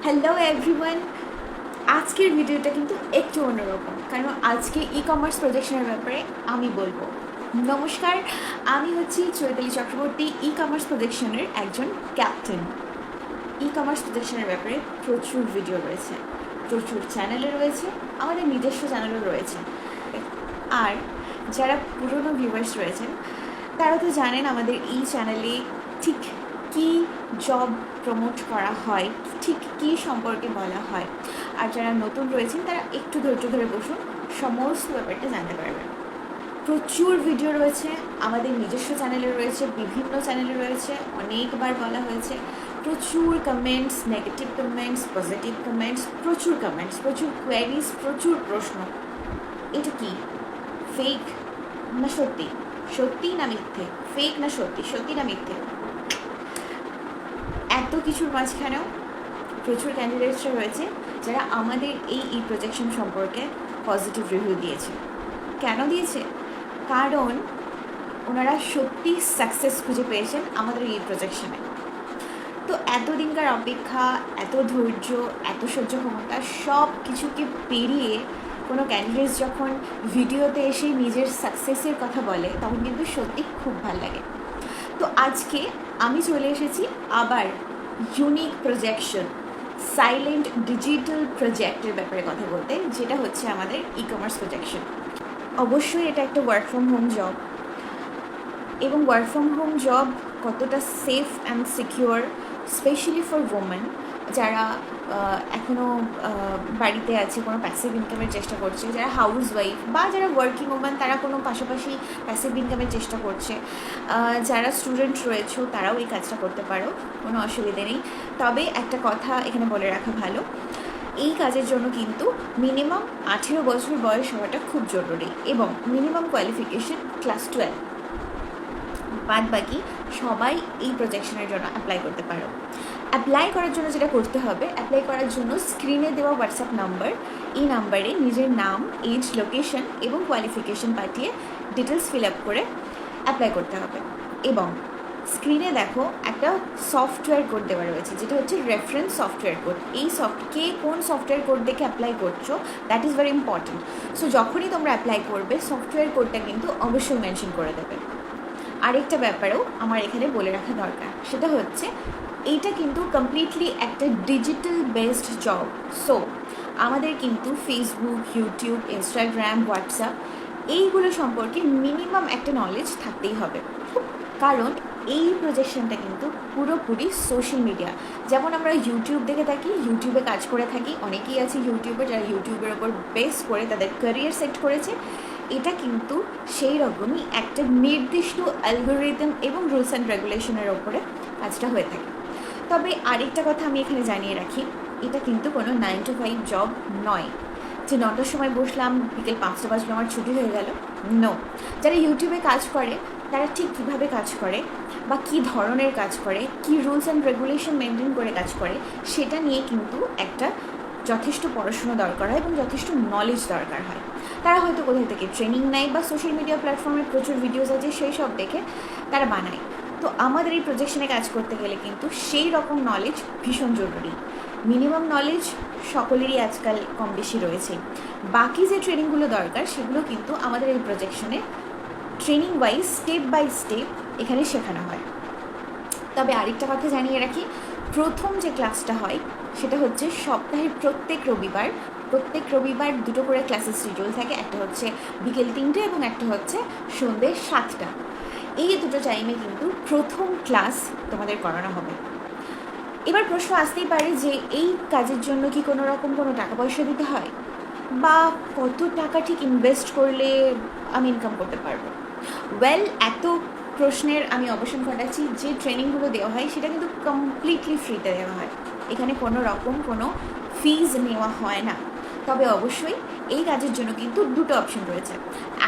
Hello everyone, আজকের ভিডিওটা কিন্তু একটু অন্যরকম, কারণ আজকে ই কমার্স প্রজেকশনের ব্যাপারে আমি বলবো। নমস্কার, আমি হচ্ছি চৈতালি চক্রবর্তী, ই কমার্স প্রজেকশনের একজন ক্যাপ্টেন। ই কমার্স প্রজেকশনের ব্যাপারে প্রচুর ভিডিও রয়েছে, প্রচুর চ্যানেলে রয়েছে, আমাদের নিজস্ব চ্যানেলও রয়েছে। আর যারা পুরনো ভিউয়ার্স রয়েছেন তারা তো জানেন আমাদের এই চ্যানেলে ঠিক কী জব প্রমোট করা হয়, ঠিক কী সম্পর্কে বলা হয়। আর যারা নতুন রয়েছেন তারা একটু ধৈর্য ধরে বসুন, সমস্ত ব্যাপারটা জানতে পারবেন। প্রচুর ভিডিও রয়েছে, আমাদের নিজস্ব চ্যানেলে রয়েছে, বিভিন্ন চ্যানেলে রয়েছে, অনেকবার বলা হয়েছে। প্রচুর comments, negative comments, positive comments, প্রচুর কমেন্টস, প্রচুর কোয়ারিজ, প্রচুর প্রশ্ন। এটা কি ফেক না সত্যি, সত্যি না মিথ্যে, ফেক না সত্যি, সত্যি না মিথ্যে। এত কিছুর মাঝখানেও প্রচুর ক্যান্ডিডেটসরা রয়েছে যারা আমাদের এই প্রজেকশন সম্পর্কে পজিটিভ রিভিউ দিয়েছে। কেন দিয়েছে? কারণ ওনারা সত্যি সাকসেস খুঁজে পেয়েছেন আমাদের এই প্রজেকশনে। তো এতদিনকার অপেক্ষা, এত ধৈর্য, এত সহ্য ক্ষমতা সব কিছুকে পেরিয়ে কোনো ক্যান্ডিডেটস যখন ভিডিওতে এসে নিজের সাকসেসের কথা বলে তখন কিন্তু সত্যি খুব ভালো লাগে। তো আজকে আমি চলে এসেছি আবার ইউনিক প্রজেকশন, সাইলেন্ট ডিজিটাল প্রজেক্টের ব্যাপারে কথা বলতে, যেটা হচ্ছে আমাদের ই কমার্স প্রজেকশন। অবশ্যই এটা একটা ওয়ার্ক ফ্রম হোম জব, এবং ওয়ার্ক ফ্রম হোম জব কতটা safe and secure, specially for women যারা এখনও বাড়িতে আছে, কোনো প্যাসিভ ইনকামের চেষ্টা করছে, যারা হাউস ওয়াইফ বা যারা ওয়ার্কিং ওমেন তারা কোনো পাশাপাশি প্যাসিভ ইনকামের চেষ্টা করছে, যারা স্টুডেন্ট রয়েছে তারাও এই কাজটা করতে পারো, কোনো অসুবিধে নেই। তবে একটা কথা এখানে বলে রাখা ভালো, এই কাজের জন্য কিন্তু মিনিমাম 18 বছর বয়স হওয়াটা খুব জরুরি, এবং মিনিমাম কোয়ালিফিকেশন ক্লাস 12। বাদ বাকি সবাই এই প্রজেকশনের জন্য অ্যাপ্লাই করতে পারো। অ্যাপ্লাই করার জন্য যেটা করতে হবে, অ্যাপ্লাই করার জন্য স্ক্রিনে দেওয়া হোয়াটসঅ্যাপ নাম্বার, এই নাম্বারে নিজের নাম, এজ, লোকেশন এবং কোয়ালিফিকেশন পাঠিয়ে ডিটেলস ফিল আপ করে অ্যাপ্লাই করতে হবে। এবং স্ক্রিনে দেখো একটা সফটওয়্যার কোড দেওয়া রয়েছে, যেটা হচ্ছে রেফারেন্স সফটওয়্যার কোড। এই কে কোন সফটওয়্যার কোড দেখে অ্যাপ্লাই করছো, that is very important. So যখনই তোমরা অ্যাপ্লাই করবে সফটওয়্যার কোডটা কিন্তু অবশ্যই মেনশন করে দেবে। আরেকটা ব্যাপারেও আমার এখানে বলে রাখা দরকার, সেটা হচ্ছে এইটা কিন্তু কমপ্লিটলি একটা ডিজিটাল বেসড জব। সো আমাদের কিন্তু ফেসবুক, ইউটিউব, ইনস্টাগ্রাম, হোয়াটসঅ্যাপ এইগুলো সম্পর্কে মিনিমাম একটা নলেজ থাকতেই হবে, কারণ এই প্রজেকশনটা কিন্তু পুরোপুরি সোশ্যাল মিডিয়া। যেমন আমরা ইউটিউব দেখে থাকি, ইউটিউবে কাজ করে থাকি, অনেকেই আছে ইউটিউবে যারা ইউটিউবের ওপর বেস করে তাদের ক্যারিয়ার সেট করেছে। এটা কিন্তু সেই রকমই একটা নির্দিষ্ট অ্যালগোরিদম এবং রুলস অ্যান্ড রেগুলেশনের ওপরে কাজটা হয়ে থাকে। তবে আরেকটা কথা আমি এখানে জানিয়ে রাখি, এটা কিন্তু কোনো 9 to 5 জব নয়, যে 9টার সময় বসলাম বিকেল 5টা বাজলে আমার ছুটি হয়ে গেল। নো, যারা ইউটিউবে কাজ করে তারা ঠিক কীভাবে কাজ করে বা কী ধরনের কাজ করে, কী রুলস অ্যান্ড রেগুলেশন মেনটেন করে কাজ করে, সেটা নিয়ে কিন্তু একটা যথেষ্ট পড়াশুনো দরকার হয় এবং যথেষ্ট নলেজ দরকার হয়। তারা হয়তো কোথাও থেকে ট্রেনিং নেয় বা সোশ্যাল মিডিয়া প্ল্যাটফর্মে প্রচুর ভিডিওস আছে সেই সব দেখে তারা বানায়। তো আমাদের এই প্রজেকশনে কাজ করতে গেলে কিন্তু সেই রকম নলেজ ভীষণ জরুরি। মিনিমাম নলেজ সকলেরই আজকাল কম বেশি রয়েছে। বাকি যে ট্রেনিংগুলো দরকার সেগুলো কিন্তু আমাদের এই প্রজেকশনে training wise step by step এখানে শেখানো হয়। তবে আরেকটা কথা জানিয়ে রাখি, প্রথম যে ক্লাসটা হয় সেটা হচ্ছে সপ্তাহের প্রত্যেক রবিবার দুটো করে ক্লাসের শিডিউল থাকে, একটা হচ্ছে বিকেল 3টে এবং একটা হচ্ছে সন্ধ্যে 7টা। এই দুটো টাইমে কিন্তু প্রথম ক্লাস তোমাদের করানো হবে। এবার প্রশ্ন আসতেই পারে যে এই কাজের জন্য কি কোনো রকম কোনো টাকা পয়সা দিতে হয়, বা কত টাকা ঠিক ইনভেস্ট করলে আমি ইনকাম করতে পারবো? এত প্রশ্নের আমি অবসান ঘটাচ্ছি, যে ট্রেনিংগুলো দেওয়া হয় সেটা কিন্তু কমপ্লিটলি ফ্রিতে দেওয়া হয়, এখানে কোনো রকম কোনো ফিজ নেওয়া হয় না। তবে অবশ্যই এই কাজের জন্য কিন্তু দুটো অপশন রয়েছে,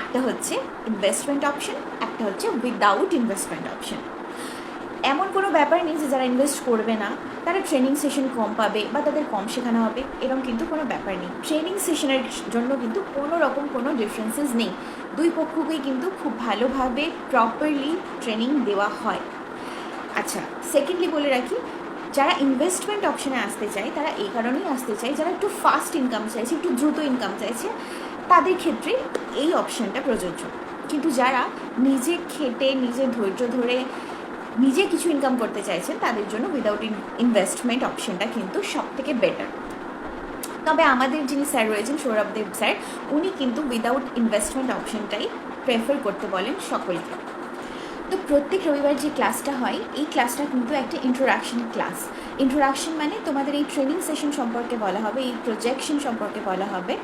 একটা হচ্ছে ইনভেস্টমেন্ট অপশন, একটা হচ্ছে উইদাউট ইনভেস্টমেন্ট অপশন। এমন কোনো ব্যাপার নেই যে যারা ইনভেস্ট করবে না তারা ট্রেনিং সেশন কম পাবে বা তাদের কম শেখানো হবে, এরকম কিন্তু কোনো ব্যাপার নেই। ট্রেনিং সেশনের জন্য কিন্তু কোনো রকম কোনো ডিফারেন্সেস নেই, দুই পক্ষকেই কিন্তু খুব ভালোভাবে প্রপারলি ট্রেনিং দেওয়া হয়। আচ্ছা, সেকেন্ডলি বলে রাখি, যারা ইনভেস্টমেন্ট অপশনে আসতে চায় তারা এই কারণেই আসতে চায়, যারা একটু ফাস্ট ইনকাম চাইছে, একটু দ্রুত ইনকাম চাইছে, তাদের ক্ষেত্রে এই অপশানটা প্রযোজ্য। কিন্তু যারা নিজে খেটে নিজে ধৈর্য ধরে নিজে কিছু ইনকাম করতে চাইছেন তাদের জন্য উইদাউট ইনভেস্টমেন্ট অপশানটা কিন্তু সব থেকে বেটার। তবে আমাদের যিনি স্যার রয়েছেন সৌরভদেব স্যার, উনি কিন্তু উইদাউট ইনভেস্টমেন্ট অপশানটাই প্রেফার করতে বলেন সকলকে। তো প্রত্যেক রবিবার যে ক্লাসটা হয় এই ক্লাসটা কিন্তু একটা ইন্ট্রোডাকশন ক্লাস। ইন্ট্রোডাকশন মানে তোমাদের এই ট্রেনিং সেশন সম্পর্কে বলা হবে, এই প্রজেকশন সম্পর্কে বলা হবে,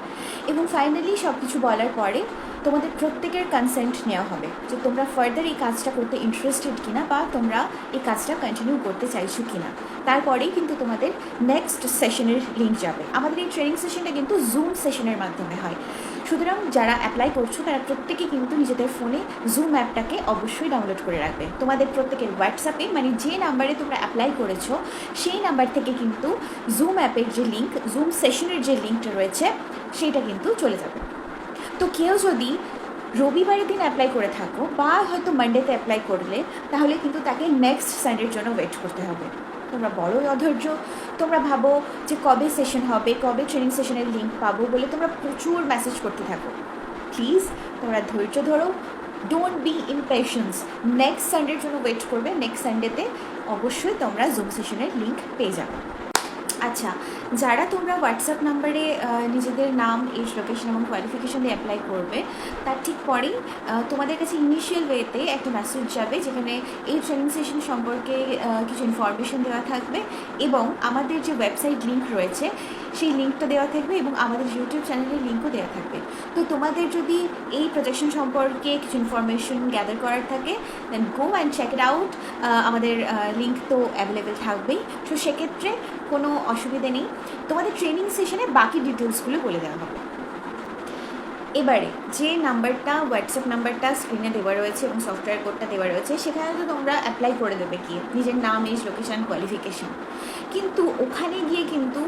এবং ফাইনালি সব কিছু বলার পরে তোমাদের প্রত্যেকের কনসেন্ট নেওয়া হবে যে তোমরা ফার্দার এই কাজটা করতে ইন্টারেস্টেড কিনা বা তোমরা এই কাজটা কন্টিনিউ করতে চাইছো কিনা। তারপরেই কিন্তু তোমাদের নেক্সট সেশনের লিঙ্ক যাবে। আমাদের এই ট্রেনিং সেশনটা কিন্তু জুম সেশনের মাধ্যমে হয়, সুতরাং যারা অ্যাপ্লাই করছো তারা প্রত্যেকে কিন্তু নিজেদের ফোনে জুম অ্যাপটাকে অবশ্যই ডাউনলোড করে রাখবে। তোমাদের প্রত্যেকের হোয়াটসঅ্যাপে মানে যে নাম্বারে তোমরা অ্যাপ্লাই করেছো সেই নাম্বার থেকে কিন্তু জুম অ্যাপের যে লিঙ্ক, জুম সেশনের যে লিঙ্কটা রয়েছে সেইটা কিন্তু চলে যাবে। তো কেউ যদি রবিবারের দিন অ্যাপ্লাই করে থাকো বা হয়তো মানডেতে অ্যাপ্লাই করলে, তাহলে কিন্তু তাকে নেক্সট সানডের জন্য ওয়েট করতে হবে। তোমরা বড়ই অধৈর্য, তোমরা ভাবো যে কবে সেশন হবে, কবে ট্রেনিং সেশনের লিঙ্ক পাবো বলে তোমরা প্রচুর মেসেজ করতে থাকো। প্লিজ তোমরা ধৈর্য ধরো, ডোন্ট বি ইমপেশেন্স। নেক্সট সানডের জন্য ওয়েট করবে, নেক্সট সানডেতে অবশ্যই তোমরা জুম সেশনের লিঙ্ক পেয়ে যাবে। আচ্ছা, যারা তোমরা হোয়াটসঅ্যাপ নাম্বারে নিজেদের নাম, এজ, লোকেশন এবং কোয়ালিফিকেশন দিয়ে অ্যাপ্লাই করবে, তার ঠিক পরেই তোমাদের কাছে ইনিশিয়াল ওয়েতে একটা মেসেজ যাবে যেখানে এই ট্রেনিং সেশন সম্পর্কে কিছু ইনফরমেশন দেওয়া থাকবে এবং আমাদের যে ওয়েবসাইট লিঙ্ক রয়েছে সেই লিঙ্কটা দেওয়া থাকবে এবং আমাদের ইউটিউব চ্যানেলের লিঙ্কও দেওয়া থাকবে। তো তোমাদের যদি এই প্রজেকশন সম্পর্কে কিছু ইনফরমেশন গ্যাদার করার থাকে, then go and check it out. আমাদের লিঙ্ক তো অ্যাভেলেবেল থাকবেই, তো সেক্ষেত্রে কোনো অসুবিধে নেই। তোমাদের ট্রেনিং সেশনে বাকি ডিটেলসগুলো বলে দেওয়া হবে। এবারে যে নাম্বারটা, হোয়াটসঅ্যাপ নাম্বারটা স্ক্রিনে দেওয়া রয়েছে এবং সফটওয়্যার কোডটা দেওয়া রয়েছে, সেখানে তো তোমরা অ্যাপ্লাই করে দেবে গিয়ে নিজের নাম, এজ, লোকেশান, কোয়ালিফিকেশান। কিন্তু ওখানে গিয়ে কিন্তু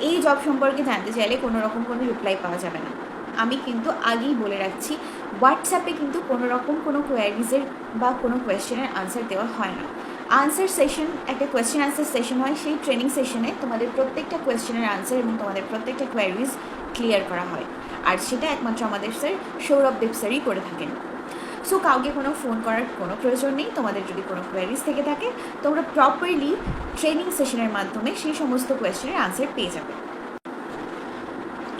এই জব সম্পর্কে জানতে চাইলে কোনো রকম কোনো রিপ্লাই পাওয়া যাবে না। আমি কিন্তু আগেই বলে রাখছি, হোয়াটসঅ্যাপে কিন্তু কোনো রকম কোনো কোয়ারিজের বা কোনো কোয়েশ্চেনের আনসার দেওয়া হয় না। আনসার সেশন, একটা কোয়েশ্চেন আনসার সেশন হয়, সেই ট্রেনিং সেশনে তোমাদের প্রত্যেকটা কোয়েশ্চেনের আনসার এবং তোমাদের প্রত্যেকটা কোয়ারিজ ক্লিয়ার করা হয়, আর সেটা একমাত্র আমাদের স্যার সৌরভদেব স্যারই করে থাকেন। সো কাউকে কোনো ফোন করার কোনো প্রয়োজন নেই। তোমাদের যদি কোনো কোয়ারিজ থেকে থাকে, তোমরা প্রপারলি ট্রেনিং সেশনের মাধ্যমে সেই সমস্ত কোয়েশ্চেনের আনসার পেয়ে যাবে।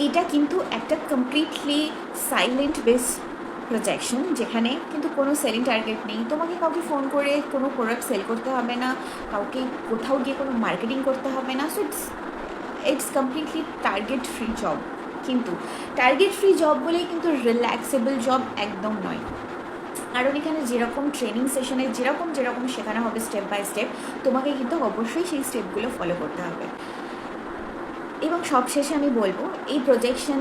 এটা কিন্তু একটা কমপ্লিটলি সাইলেন্ট বেস প্রজেকশন, যেখানে কিন্তু কোনো সেলিং টার্গেট নেই। তোমাকে কাউকে ফোন করে কোনো প্রোডাক্ট সেল করতে হবে না, কাউকে কোথাও গিয়ে কোনো মার্কেটিং করতে হবে না। So it's completely target free job. কিন্তু টার্গেট ফ্রি জব বলেই কিন্তু রিল্যাক্সেবল জব একদম নয়, কারণ এখানে যেরকম ট্রেনিং সেশনে যেরকম শেখানো হবে স্টেপ বাই স্টেপ, তোমাকে কিন্তু অবশ্যই সেই স্টেপগুলো ফলো করতে হবে। এবং সবশেষে আমি বলবো, এই প্রজেকশন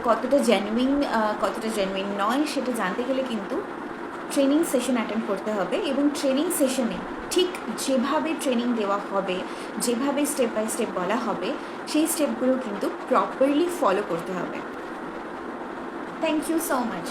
কতটা জেনুইন নয় সেটা জানতে গেলে কিন্তু ট্রেনিং সেশন অ্যাটেন্ড করতে হবে, এবং ট্রেনিং সেশনে ঠিক যেভাবে ট্রেনিং দেওয়া হবে, যেভাবে স্টেপ বাই স্টেপ বলা হবে, সেই স্টেপগুলো কিন্তু প্রপারলি ফলো করতে হবে। Thank you so much.